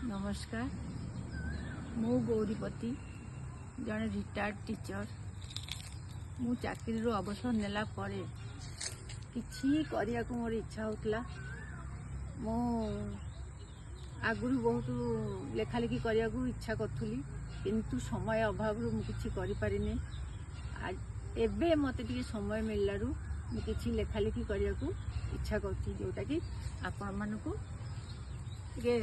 नमस्कार। मु गौरीपति जड़े रिटायर्ड टीचर। मु चाकरी अवसर नेला परे किछि करिया को मोर इच्छा होतला। मु आगुरी बहुत लेखालेखी करिया को इच्छा करूली किंतु समय अभाव मु किछि करि पारिनी। एबे मते टिके समय मिललारू मु किछि लेखालेखी करिया को इच्छा करछि जोटा कि आपण मानकू टिके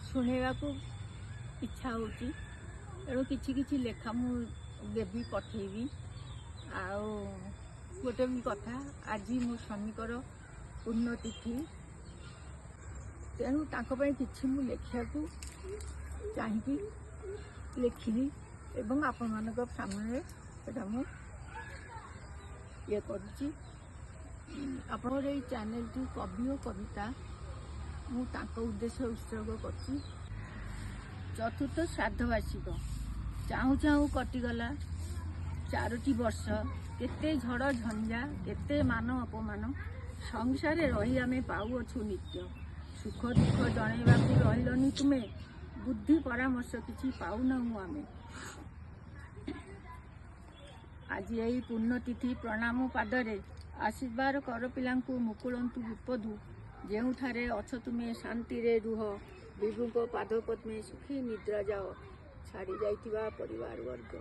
शुणा को इच्छा होती। तेणु किछि लेखा मु देवी पठेबी। आउ गोटे भी कथा आज मो स्वामीकर पुण्यतिथि तेणु कि मु लेखा को चाहिए लिखिली एवं आपण मान सामने मु ये करुच्ची। आपण चैनल टी कवि और कविता मु उद्देश्य उत्सर्ग करछि। चतुर्थ श्राद्धवार्षिक चाहू चाहू कटिगला 4टी वर्ष। केते झड़ झंझा केते मान अपमान संसारे रही आमे पाउअछु नित्य। सुख दुख जणैबाकू रहिलनि तुमे बुद्धि परामर्श किछि पाउनाहु आमे। आज यही पुण्यतिथि प्रणाम पादरे आशीर्वाद कर पिलांकू मुकुलंतु विपदु। जेउठारे अछ तुमे शांति रे रुह विभुको पाद पद्मे सुखी निद्रा जाओ। छाड़ी जाइथिबा परिवार वर्ग।